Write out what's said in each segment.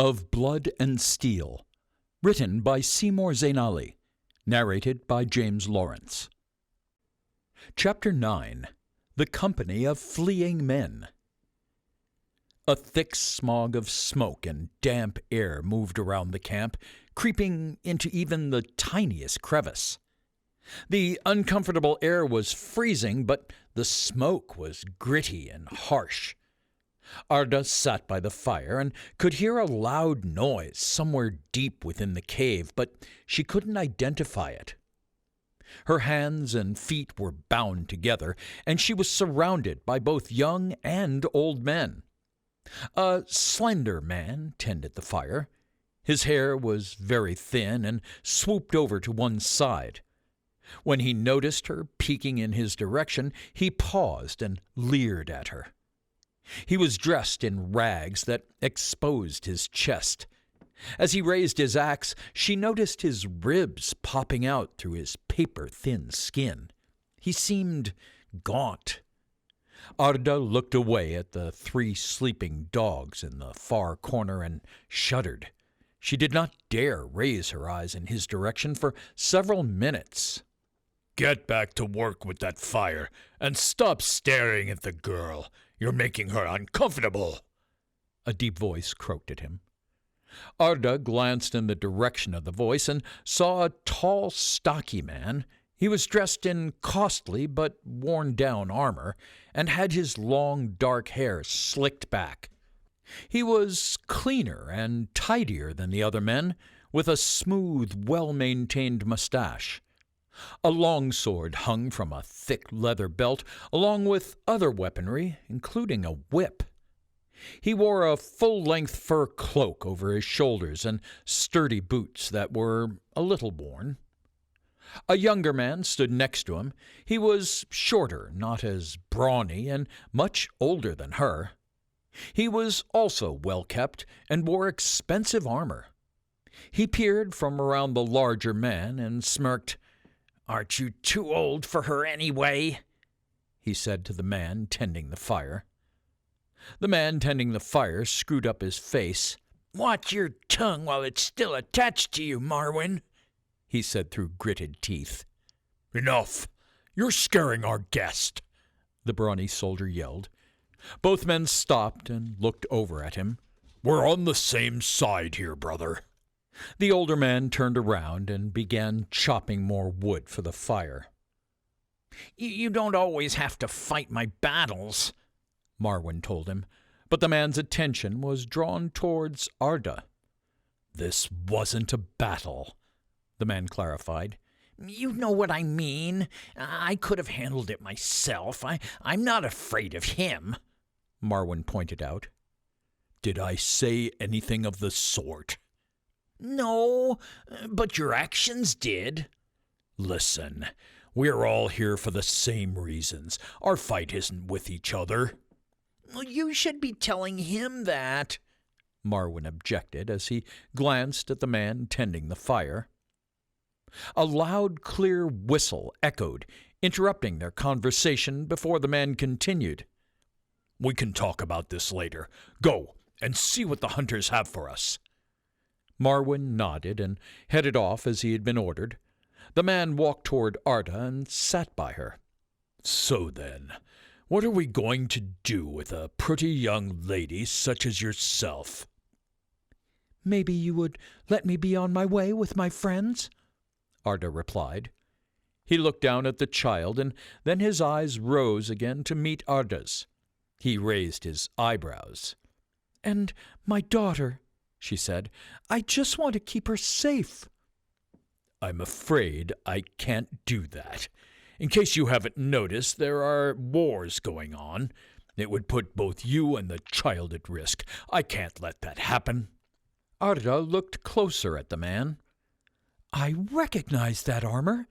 Of Blood and Steel, written by Seymour Zainali, narrated by James Lawrence. Chapter 9. The Company of Fleeing Men. A thick smog of smoke and damp air moved around the camp, creeping into even the tiniest crevice. The uncomfortable air was freezing, but the smoke was gritty and harsh. Arda sat by the fire and could hear a loud noise somewhere deep within the cave, but she couldn't identify it. Her hands and feet were bound together, and she was surrounded by both young and old men. A slender man tended the fire. His hair was very thin and swooped over to one side. When he noticed her peeking in his direction, he paused and leered at her. He was dressed in rags that exposed his chest. As he raised his axe, she noticed his ribs popping out through his paper-thin skin. He seemed gaunt. Arda looked away at the 3 sleeping dogs in the far corner and shuddered. She did not dare raise her eyes in his direction for several minutes. "Get back to work with that fire, and stop staring at the girl. You're making her uncomfortable," a deep voice croaked at him. Arda glanced in the direction of the voice and saw a tall, stocky man. He was dressed in costly but worn-down armor and had his long, dark hair slicked back. He was cleaner and tidier than the other men, with a smooth, well-maintained mustache. A longsword hung from a thick leather belt, along with other weaponry, including a whip. He wore a full-length fur cloak over his shoulders and sturdy boots that were a little worn. A younger man stood next to him. He was shorter, not as brawny, and much older than her. He was also well-kept and wore expensive armor. He peered from around the larger man and smirked. "Aren't you too old for her anyway?" he said to the man tending the fire. The man tending the fire screwed up his face. "Watch your tongue while it's still attached to you, Marwin," he said through gritted teeth. "Enough! You're scaring our guest," the brawny soldier yelled. Both men stopped and looked over at him. "We're on the same side here, brother." The older man turned around and began chopping more wood for the fire. "You don't always have to fight my battles," Marwin told him, but the man's attention was drawn towards Arda. "This wasn't a battle," the man clarified. "You know what I mean. I could have handled it myself. I'm not afraid of him," Marwin pointed out. "Did I say anything of the sort?" "No, but your actions did." "Listen, we're all here for the same reasons. Our fight isn't with each other." "You should be telling him that," Marwin objected as he glanced at the man tending the fire. A loud, clear whistle echoed, interrupting their conversation before the man continued. "We can talk about this later. Go and see what the hunters have for us." Marwin nodded and headed off as he had been ordered. The man walked toward Arda and sat by her. "So then, what are we going to do with a pretty young lady such as yourself?" "Maybe you would let me be on my way with my friends?" Arda replied. He looked down at the child, and then his eyes rose again to meet Arda's. He raised his eyebrows. "And my daughter," she said. "I just want to keep her safe." "I'm afraid I can't do that. In case you haven't noticed, there are wars going on. It would put both you and the child at risk. I can't let that happen." Arda looked closer at the man. "I recognize that armor.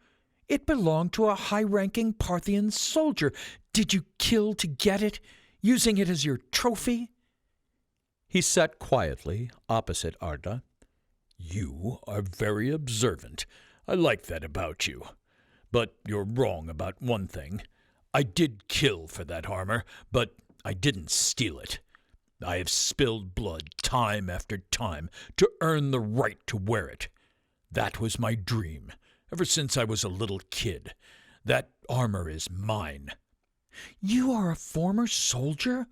It belonged to a high-ranking Parthian soldier. Did you kill to get it, using it as your trophy?" He sat quietly opposite Arda. "You are very observant. I like that about you. But you're wrong about one thing. I did kill for that armor, but I didn't steal it. I have spilled blood time after time to earn the right to wear it. That was my dream, ever since I was a little kid. That armor is mine." "You are a former soldier?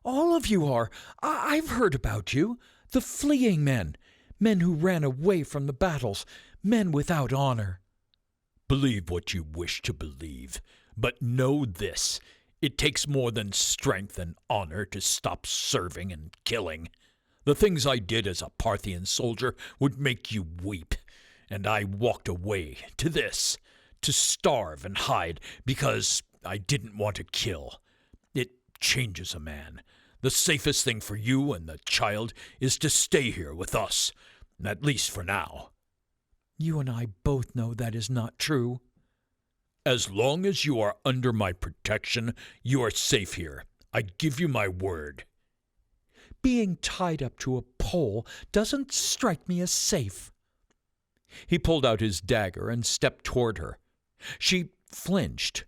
All of you are. I've heard about you. The fleeing men. Men who ran away from the battles. Men without honor." Believe what you wish to believe, but know this. It takes more than strength and honor to stop serving and killing. The things I did as a Parthian soldier would make you weep, and I walked away to this, to starve and hide because I didn't want to kill. It changes a man. The safest thing for you and the child is to stay here with us, at least for now." "You and I both know that is not true." "As long as you are under my protection, you are safe here. I give you my word." "Being tied up to a pole doesn't strike me as safe." He pulled out his dagger and stepped toward her. She flinched.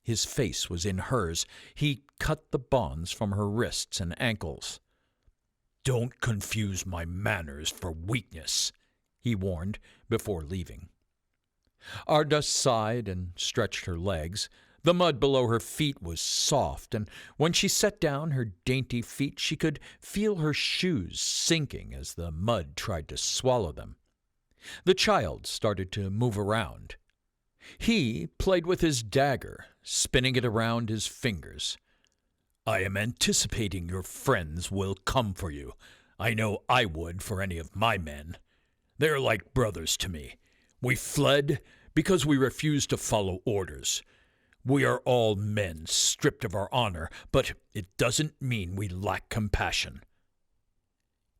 His face was in hers. He cut the bonds from her wrists and ankles. "Don't confuse my manners for weakness," he warned before leaving. Arda sighed and stretched her legs. The mud below her feet was soft, and when she set down her dainty feet, she could feel her shoes sinking as the mud tried to swallow them. The child started to move around. He played with his dagger, spinning it around his fingers. "I am anticipating your friends will come for you. I know I would for any of my men. They are like brothers to me. We fled because we refused to follow orders. We are all men stripped of our honor, but it doesn't mean we lack compassion."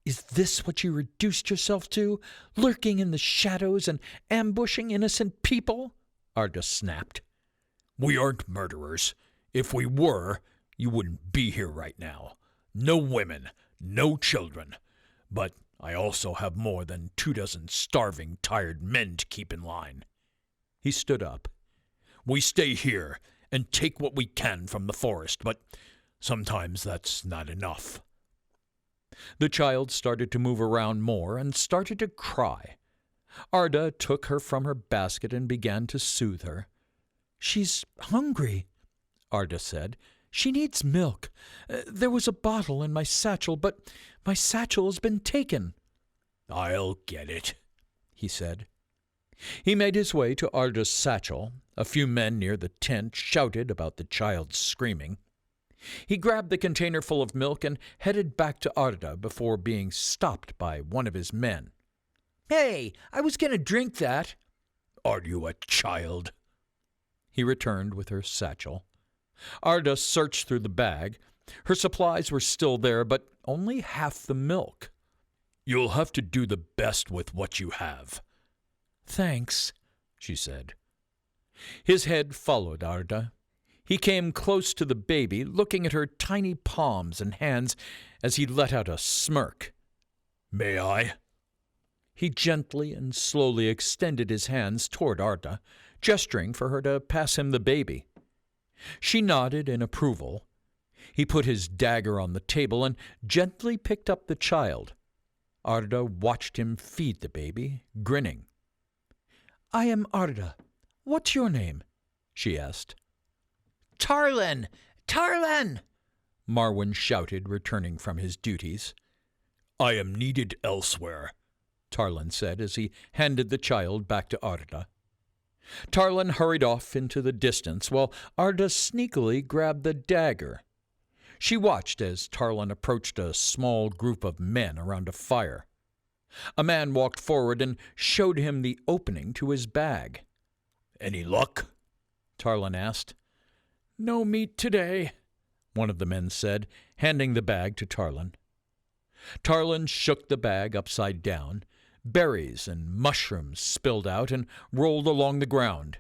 "Is this what you reduced yourself to, lurking in the shadows and ambushing innocent people?" Arda snapped. "We aren't murderers. If we were, you wouldn't be here right now. No women, no children. But I also have more than 24 starving, tired men to keep in line." He stood up. "We stay here and take what we can from the forest, but sometimes that's not enough." The child started to move around more and started to cry. Arda took her from her basket and began to soothe her. "She's hungry," Arda said. "She needs milk. There was a bottle in my satchel, but my satchel has been taken." "I'll get it," he said. He made his way to Arda's satchel. A few men near the tent shouted about the child's screaming. He grabbed the container full of milk and headed back to Arda before being stopped by one of his men. "Hey, I was going to drink that." "Are you a child?" He returned with her satchel. Arda searched through the bag. Her supplies were still there, but only half the milk. "You'll have to do the best with what you have." "Thanks," she said. His head followed Arda. He came close to the baby, looking at her tiny palms and hands as he let out a smirk. "May I?" He gently and slowly extended his hands toward Arda, gesturing for her to pass him the baby. She nodded in approval. He put his dagger on the table and gently picked up the child. Arda watched him feed the baby, grinning. "I am Arda. What's your name?" she asked. "Tarlan! Tarlan!" Marwyn shouted, returning from his duties. "I am needed elsewhere," Tarlan said as he handed the child back to Arda. Tarlan hurried off into the distance while Arda sneakily grabbed the dagger. She watched as Tarlan approached a small group of men around a fire. A man walked forward and showed him the opening to his bag. "Any luck?" Tarlan asked. "No meat today," one of the men said, handing the bag to Tarlan. Tarlan shook the bag upside down. Berries and mushrooms spilled out and rolled along the ground.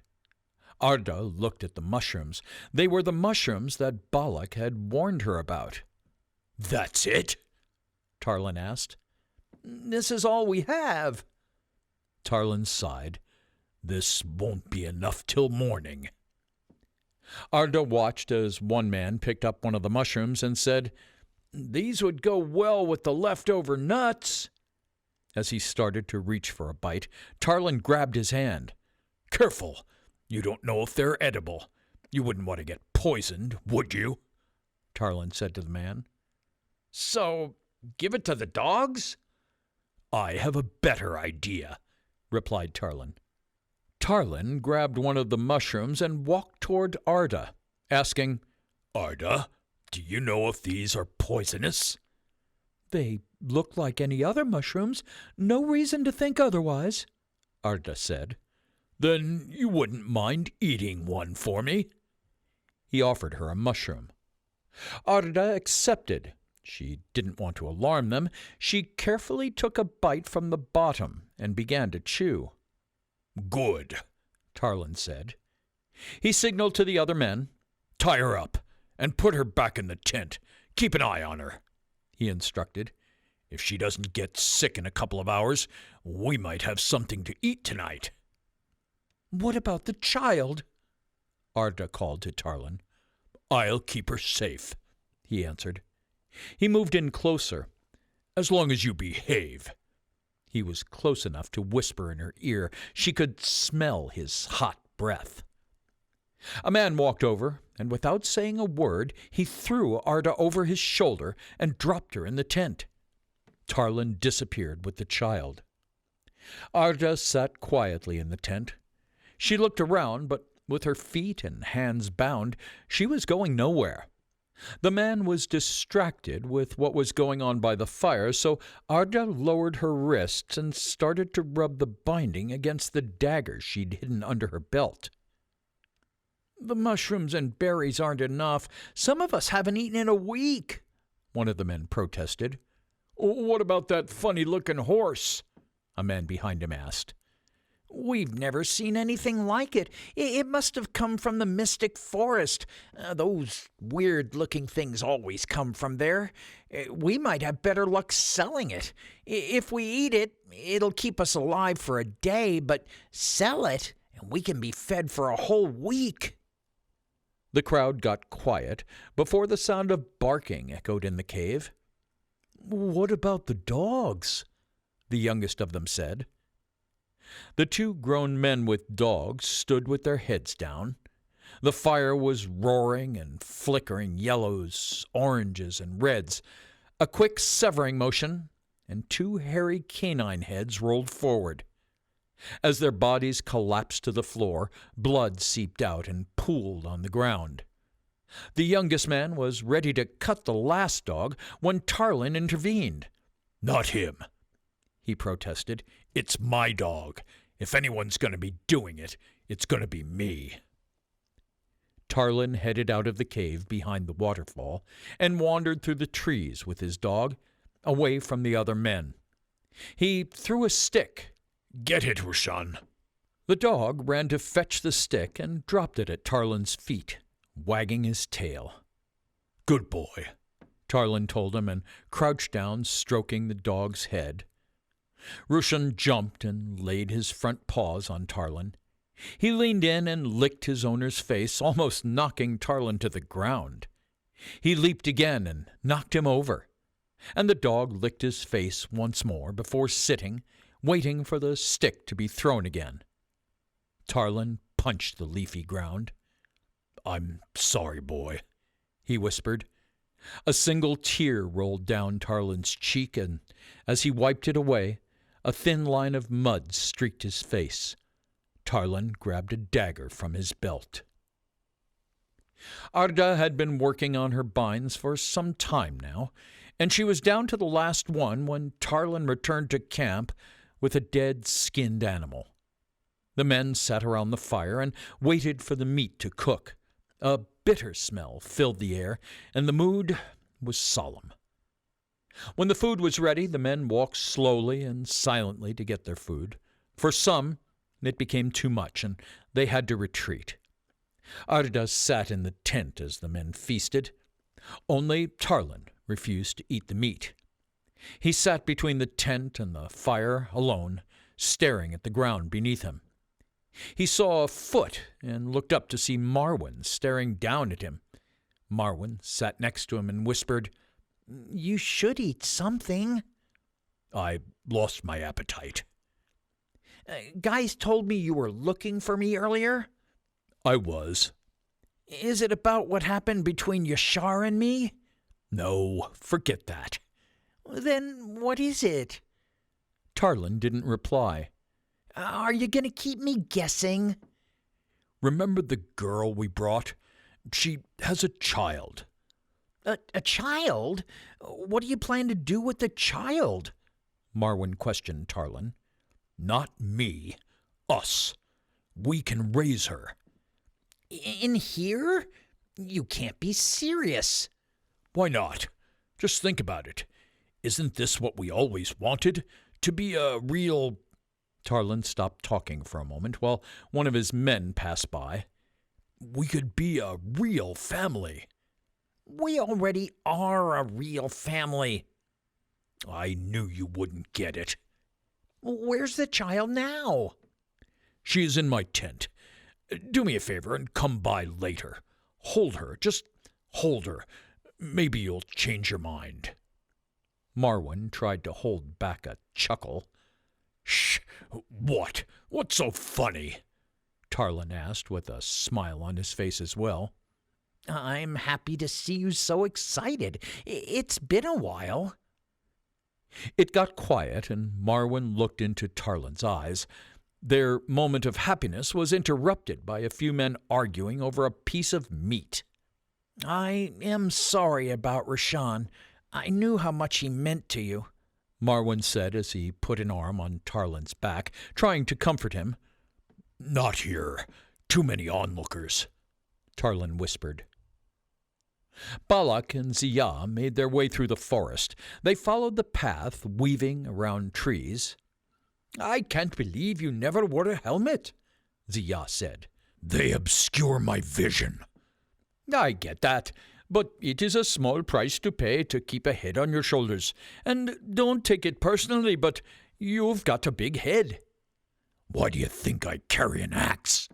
Arda looked at the mushrooms. They were the mushrooms that Balak had warned her about. "That's it?" Tarlan asked. "This is all we have." Tarlan sighed. "This won't be enough till morning." Arda watched as one man picked up one of the mushrooms and said, These would go well with the leftover nuts." As he started to reach for a bite, Tarlin grabbed his hand. "Careful! You don't know if they're edible. You wouldn't want to get poisoned, would you?" Tarlin said to the man. "So, give it to the dogs?" "I have a better idea," replied Tarlin. Tarlin grabbed one of the mushrooms and walked toward Arda, asking, "Arda, do you know if these are poisonous?" "They look like any other mushrooms. No reason to think otherwise," Arda said. "Then you wouldn't mind eating one for me?" He offered her a mushroom. Arda accepted. She didn't want to alarm them. She carefully took a bite from the bottom and began to chew. "Good," Tarlin said. He signaled to the other men. "Tie her up and put her back in the tent. Keep an eye on her," he instructed. "If she doesn't get sick in a couple of hours, we might have something to eat tonight." "What about the child?" Arda called to Tarlin. "I'll keep her safe," he answered. He moved in closer. "As long as you behave." He was close enough to whisper in her ear. She could smell his hot breath. A man walked over, and without saying a word, he threw Arda over his shoulder and dropped her in the tent. Tarlin disappeared with the child. Arda sat quietly in the tent. She looked around, but with her feet and hands bound, she was going nowhere. The man was distracted with what was going on by the fire, so Arda lowered her wrists and started to rub the binding against the dagger she'd hidden under her belt. "The mushrooms and berries aren't enough. Some of us haven't eaten in a week," one of the men protested. "What about that funny-looking horse?" a man behind him asked. "We've never seen anything like it. It must have come from the mystic forest. Those weird-looking things always come from there. We might have better luck selling it. If we eat it, it'll keep us alive for a day, but sell it, and we can be fed for a whole week." The crowd got quiet before the sound of barking echoed in the cave. "What about the dogs?" the youngest of them said. The two grown men with dogs stood with their heads down. The fire was roaring and flickering yellows, oranges, and reds. A quick severing motion, and two hairy canine heads rolled forward. As their bodies collapsed to the floor, blood seeped out and pooled on the ground. The youngest man was ready to cut the last dog when Tarlin intervened. "Not him," he protested. "It's my dog. If anyone's going to be doing it, it's going to be me." Tarlin headed out of the cave behind the waterfall and wandered through the trees with his dog, away from the other men. He threw a stick. "Get it, Roshan." The dog ran to fetch the stick and dropped it at Tarlin's feet, wagging his tail. "Good boy," Tarlin told him and crouched down, stroking the dog's head. Roshan jumped and laid his front paws on Tarlin. He leaned in and licked his owner's face, almost knocking Tarlin to the ground. He leaped again and knocked him over, and the dog licked his face once more before sitting, waiting for the stick to be thrown again. Tarlin punched the leafy ground. "I'm sorry, boy," he whispered. A single tear rolled down Tarlin's cheek, and as he wiped it away, a thin line of mud streaked his face. Tarlin grabbed a dagger from his belt. Arda had been working on her binds for some time now, and she was down to the last one when Tarlin returned to camp with a dead, skinned animal. The men sat around the fire and waited for the meat to cook. A bitter smell filled the air, and the mood was solemn. When the food was ready, the men walked slowly and silently to get their food. For some, it became too much, and they had to retreat. Arda sat in the tent as the men feasted. Only Tarlin refused to eat the meat. He sat between the tent and the fire alone, staring at the ground beneath him. He saw a foot and looked up to see Marwyn staring down at him. Marwyn sat next to him and whispered, You should eat something. I lost my appetite. Guys told me you were looking for me earlier. I was. Is it about what happened between Yashar and me? No, forget that. Then what is it? Tarlin didn't reply. Are you going to keep me guessing? Remember the girl we brought? She has a child. A child? What do you plan to do with the child? Marwyn questioned Tarlin. Not me. Us. We can raise her. In here? You can't be serious. Why not? Just think about it. Isn't this what we always wanted? To be a real... Tarlin stopped talking for a moment while one of his men passed by. We could be a real family. We already are a real family. I knew you wouldn't get it. Where's the child now? She is in my tent. Do me a favor and come by later. Hold her. Just hold her. Maybe you'll change your mind. Marwyn tried to hold back a chuckle. Shh! What? What's so funny? Tarlin asked with a smile on his face as well. I'm happy to see you so excited. It's been a while. It got quiet, and Marwyn looked into Tarlin's eyes. Their moment of happiness was interrupted by a few men arguing over a piece of meat. I am sorry about Rashan. I knew how much he meant to you, Marwyn said as he put an arm on Tarlin's back, trying to comfort him. Not here. Too many onlookers, Tarlin whispered. Balak and Ziyah made their way through the forest. They followed the path, weaving around trees. I can't believe you never wore a helmet, Ziyah said. They obscure my vision. I get that, but it is a small price to pay to keep a head on your shoulders. And don't take it personally, but you've got a big head. Why do you think I carry an axe?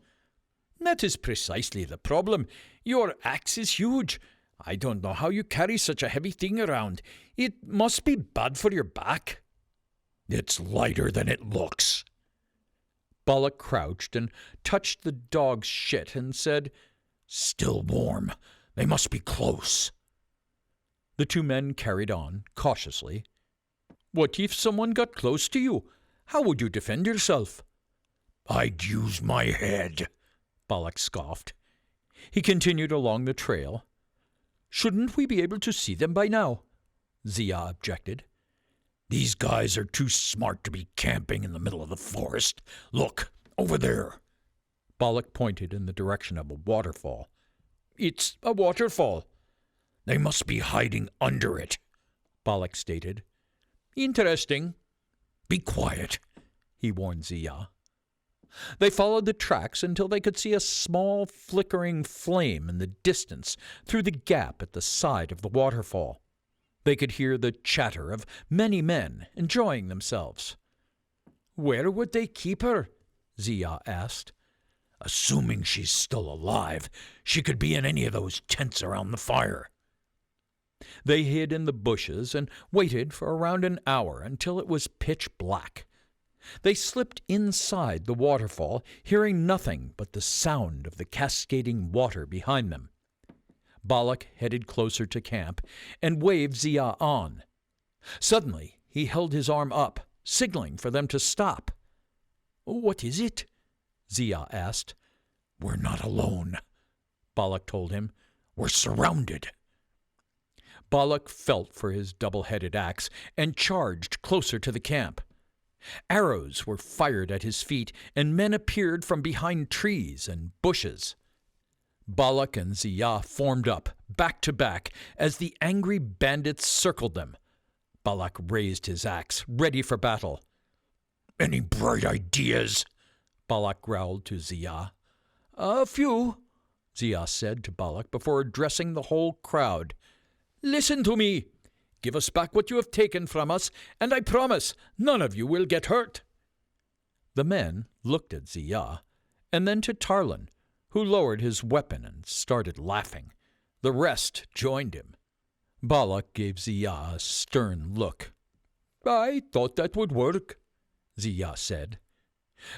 That is precisely the problem. Your axe is huge. I don't know how you carry such a heavy thing around. It must be bad for your back. It's lighter than it looks. Balak crouched and touched the dog's shit and said, Still warm. They must be close. The two men carried on, cautiously. What if someone got close to you? How would you defend yourself? I'd use my head, Balak scoffed. He continued along the trail. Shouldn't we be able to see them by now? Ziyah objected. These guys are too smart to be camping in the middle of the forest. Look, over there. Balak pointed in the direction of a waterfall. It's a waterfall. They must be hiding under it, Balak stated. Interesting. Be quiet, he warned Ziyah. They followed the tracks until they could see a small flickering flame in the distance through the gap at the side of the waterfall. They could hear the chatter of many men enjoying themselves. Where would they keep her? Ziyah asked. Assuming she's still alive, she could be in any of those tents around the fire. They hid in the bushes and waited for around an hour until it was pitch black. They slipped inside the waterfall, hearing nothing but the sound of the cascading water behind them. Balak headed closer to camp and waved Ziyah on. Suddenly, he held his arm up, signaling for them to stop. What is it? Ziyah asked. We're not alone, Balak told him. We're surrounded. Balak felt for his double-headed axe and charged closer to the camp. Arrows were fired at his feet, and men appeared from behind trees and bushes. Balak and Ziyah formed up, back to back, as the angry bandits circled them. Balak raised his axe, ready for battle. Any bright ideas? Balak growled to Ziyah. A few, Ziyah said to Balak before addressing the whole crowd. Listen to me. Give us back what you have taken from us, and I promise none of you will get hurt. The men looked at Ziyah, and then to Tarlin, who lowered his weapon and started laughing. The rest joined him. Balak gave Ziyah a stern look. "I thought that would work," Ziyah said.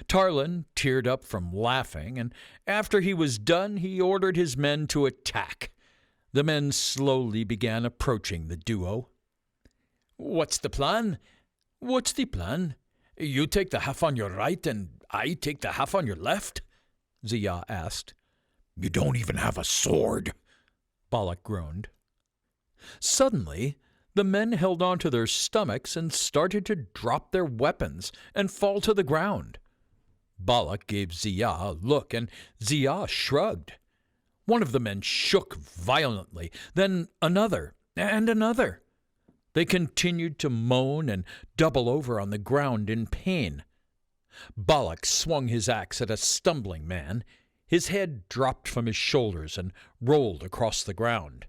Tarlin teared up from laughing, and after he was done, he ordered his men to attack. The men slowly began approaching the duo. "What's the plan? What's the plan? You take the half on your right, and I take the half on your left?" Ziyah asked. "You don't even have a sword," Balak groaned. Suddenly, the men held onto their stomachs and started to drop their weapons and fall to the ground. Balak gave Ziyah a look, and Ziyah shrugged. One of the men shook violently, then another and another. They continued to moan and double over on the ground in pain. Balak swung his axe at a stumbling man. His head dropped from his shoulders and rolled across the ground.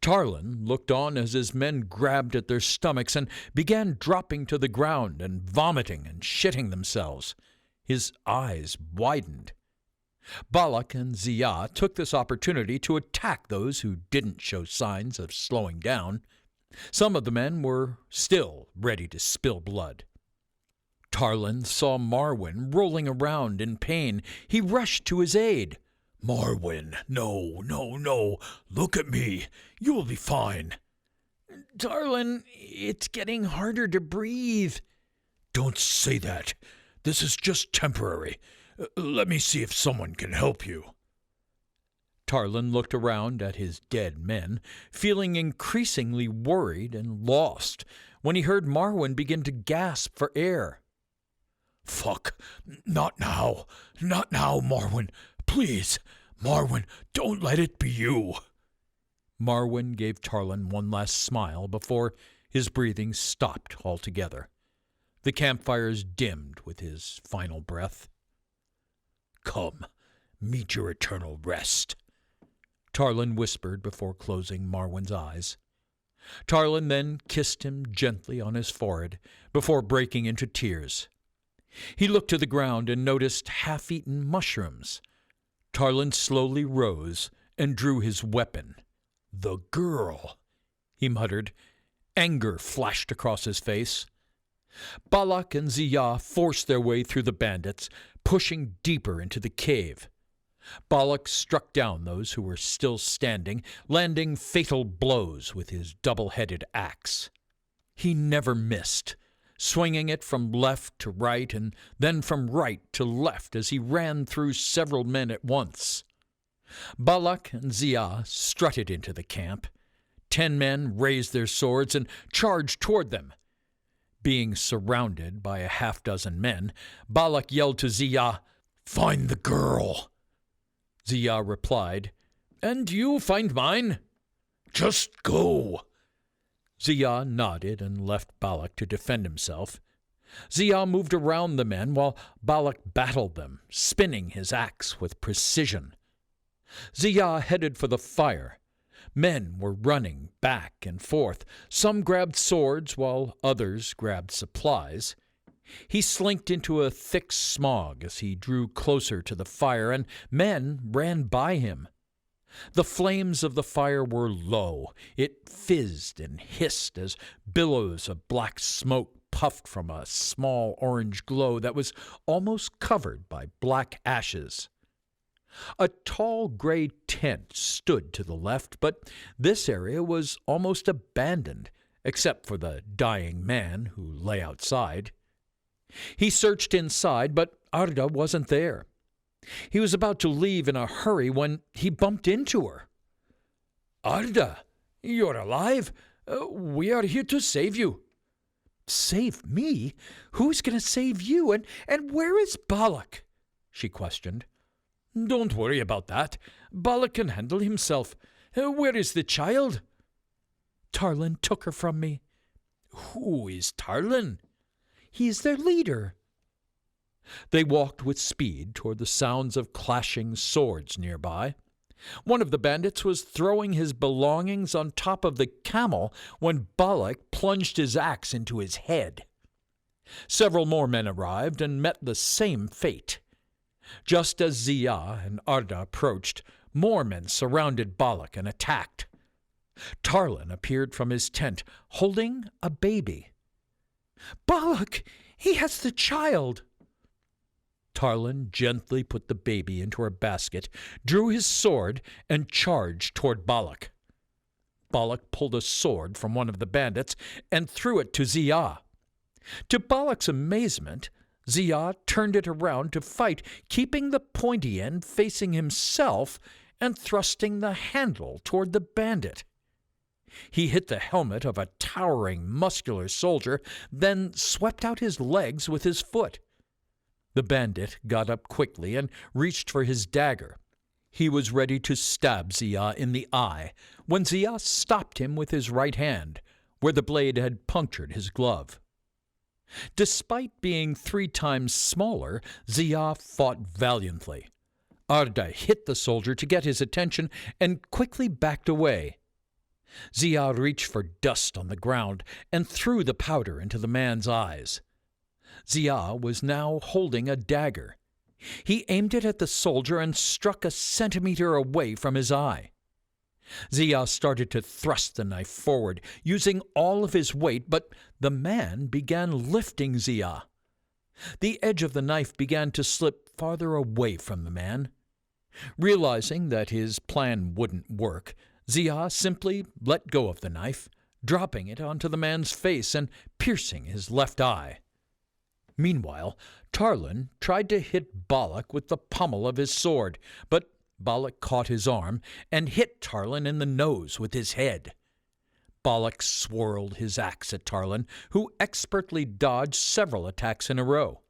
Tarlin looked on as his men grabbed at their stomachs and began dropping to the ground and vomiting and shitting themselves. His eyes widened. Balak and Ziyah took this opportunity to attack those who didn't show signs of slowing down. Some of the men were still ready to spill blood. Tarlin saw Marwyn rolling around in pain. He rushed to his aid. "Marwyn, no. Look at me. You will be fine." "Tarlin, it's getting harder to breathe." "Don't say that. This is just temporary. Let me see if someone can help you." Tarlin looked around at his dead men, feeling increasingly worried and lost when he heard Marwyn begin to gasp for air. "Fuck. Not now, Marwyn. Please, Marwyn, don't let it be you." Marwyn gave Tarlin one last smile before his breathing stopped altogether. The campfires dimmed with his final breath. "Come, meet your eternal rest," Tarlin whispered before closing Marwyn's eyes. Tarlin then kissed him gently on his forehead before breaking into tears. He looked to the ground and noticed half-eaten mushrooms. Tarlin slowly rose and drew his weapon. "The girl," he muttered. Anger flashed across his face. Balak and Ziyah forced their way through the bandits, pushing deeper into the cave. Balak struck down those who were still standing, landing fatal blows with his double-headed axe. He never missed, swinging it from left to right and then from right to left as he ran through several men at once. Balak and Ziyah strutted into the camp. 10 men raised their swords and charged toward them. Being surrounded by a half-dozen men, Balak yelled to Ziyah, "Find the girl!" Ziyah replied, "And you find mine?" "Just go!" Ziyah nodded and left Balak to defend himself. Ziyah moved around the men while Balak battled them, spinning his axe with precision. Ziyah headed for the fire. Men were running back and forth. Some grabbed swords while others grabbed supplies. He slinked into a thick smog as he drew closer to the fire, and men ran by him. The flames of the fire were low. It fizzed and hissed as billows of black smoke puffed from a small orange glow that was almost covered by black ashes. A tall gray tent stood to the left, but this area was almost abandoned, except for the dying man who lay outside. He searched inside, but Arda wasn't there. He was about to leave in a hurry when he bumped into her. "Arda, you're alive? We are here to save you." "Save me? Who's going to save you? And where is Balak?" she questioned. "Don't worry about that. Balak can handle himself. Where is the child?" "Tarlin took her from me." "Who is Tarlin?" "He is their leader." They walked with speed toward the sounds of clashing swords nearby. One of the bandits was throwing his belongings on top of the camel when Balak plunged his axe into his head. Several more men arrived and met the same fate. Just as Ziyah and Arda approached, more men surrounded Balak and attacked. Tarlin appeared from his tent, holding a baby. "Balak, he has the child!" Tarlin gently put the baby into her basket, drew his sword, and charged toward Balak. Balak pulled a sword from one of the bandits and threw it to Ziyah. To Balak's amazement, Ziyah turned it around to fight, keeping the pointy end facing himself and thrusting the handle toward the bandit. He hit the helmet of a towering, muscular soldier, then swept out his legs with his foot. The bandit got up quickly and reached for his dagger. He was ready to stab Ziyah in the eye when Ziyah stopped him with his right hand, where the blade had punctured his glove. Despite being 3 times smaller, Ziyah fought valiantly. Arda hit the soldier to get his attention and quickly backed away. Ziyah reached for dust on the ground and threw the powder into the man's eyes. Ziyah was now holding a dagger. He aimed it at the soldier and struck a centimeter away from his eye. Ziyah started to thrust the knife forward, using all of his weight, but the man began lifting Ziyah. The edge of the knife began to slip farther away from the man. Realizing that his plan wouldn't work, Ziyah simply let go of the knife, dropping it onto the man's face and piercing his left eye. Meanwhile, Tarlin tried to hit Balak with the pommel of his sword, but Balak caught his arm and hit Tarlin in the nose with his head. Balak swirled his axe at Tarlin, who expertly dodged several attacks in a row.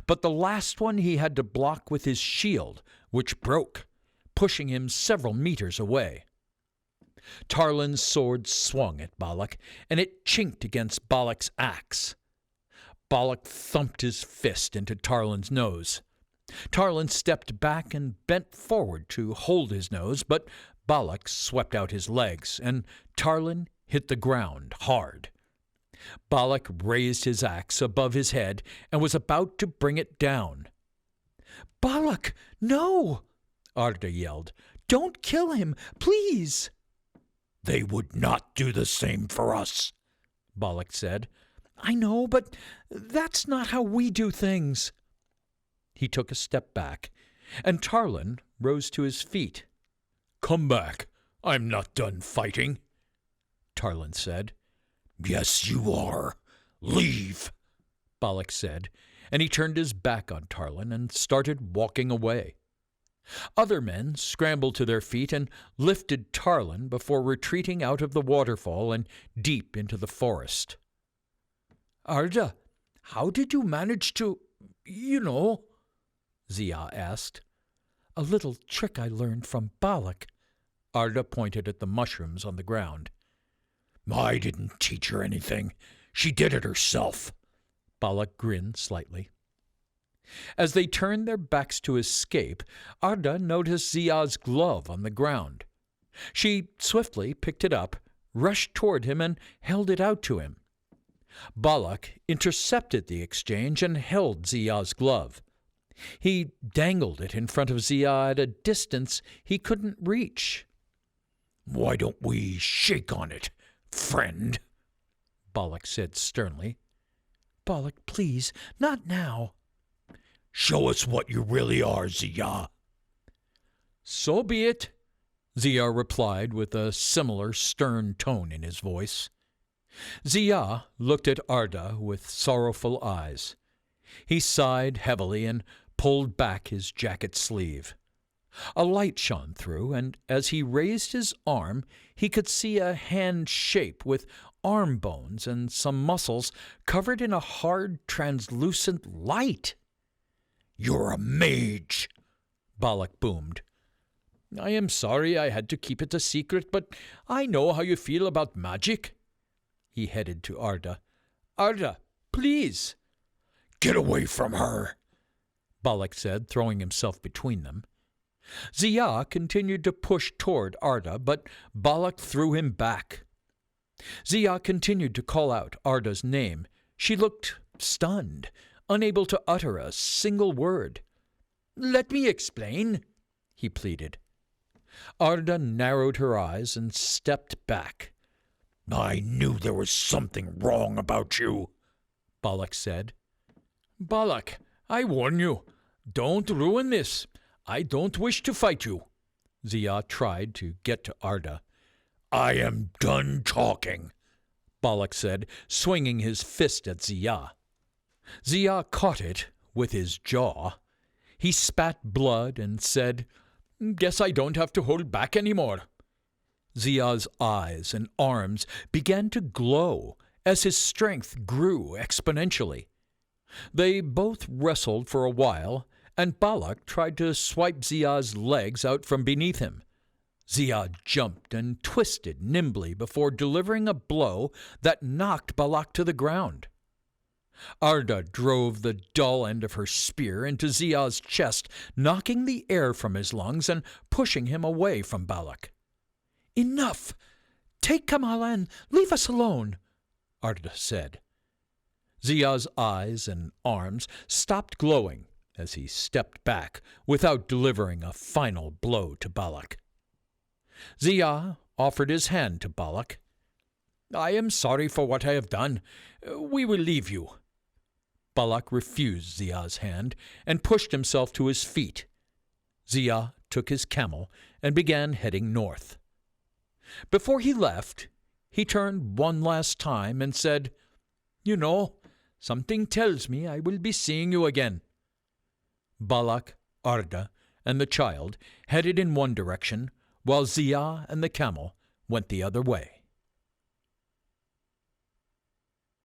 But the last one he had to block with his shield, which broke, pushing him several meters away. Tarlin's sword swung at Balak, and it chinked against Balak's axe. Balak thumped his fist into Tarlin's nose. Tarlin stepped back and bent forward to hold his nose, but Balak swept out his legs, and Tarlin hit the ground hard. Balak raised his axe above his head and was about to bring it down. "Balak, no!" Arda yelled. "Don't kill him, please!" "They would not do the same for us," Balak said. "I know, but that's not how we do things." He took a step back, and Tarlin rose to his feet. "Come back. I'm not done fighting," Tarlin said. "Yes, you are. Leave," Balak said, and he turned his back on Tarlin and started walking away. Other men scrambled to their feet and lifted Tarlin before retreating out of the waterfall and deep into the forest. "Arda, how did you manage to, Ziyah asked. "A little trick I learned from Balak." Arda pointed at the mushrooms on the ground. "I didn't teach her anything. She did it herself." Balak grinned slightly. As they turned their backs to escape, Arda noticed Ziyah's glove on the ground. She swiftly picked it up, rushed toward him, and held it out to him. Balak intercepted the exchange and held Ziyah's glove. He dangled it in front of Ziyah at a distance he couldn't reach. "Why don't we shake on it, friend?" Balak said sternly. "Balak, please, not now." "Show us what you really are, Ziyah." "So be it," Ziyah replied with a similar stern tone in his voice. Ziyah looked at Arda with sorrowful eyes. He sighed heavily and pulled back his jacket sleeve. A light shone through, and as he raised his arm, he could see a hand shape with arm bones and some muscles covered in a hard, translucent light. "You're a mage," Balak boomed. "I am sorry I had to keep it a secret, but I know how you feel about magic." He headed to Arda. "Arda, please." "Get away from her," Balak said, throwing himself between them. Ziyah continued to push toward Arda, but Balak threw him back. Ziyah continued to call out Arda's name. She looked stunned, unable to utter a single word. "Let me explain," he pleaded. Arda narrowed her eyes and stepped back. "I knew there was something wrong about you," Balak said. "Balak, I warn you, don't ruin this. I don't wish to fight you." Ziyah tried to get to Arda. "I am done talking," Balak said, swinging his fist at Ziyah. Ziyah caught it with his jaw. He spat blood and said, "Guess I don't have to hold back any more." Ziyah's eyes and arms began to glow as his strength grew exponentially. They both wrestled for a while, and Balak tried to swipe Ziyah's legs out from beneath him. Ziyah jumped and twisted nimbly before delivering a blow that knocked Balak to the ground. Arda drove the dull end of her spear into Ziyah's chest, knocking the air from his lungs and pushing him away from Balak. "Enough! Take Kamala and leave us alone," Arda said. Ziyah's eyes and arms stopped glowing as he stepped back without delivering a final blow to Balak. Ziyah offered his hand to Balak. "I am sorry for what I have done. We will leave you." Balak refused Ziyah's hand and pushed himself to his feet. Ziyah took his camel and began heading north. Before he left, he turned one last time and said, "You know, something tells me I will be seeing you again." Balak, Arda, and the child headed in one direction, while Ziyah and the camel went the other way.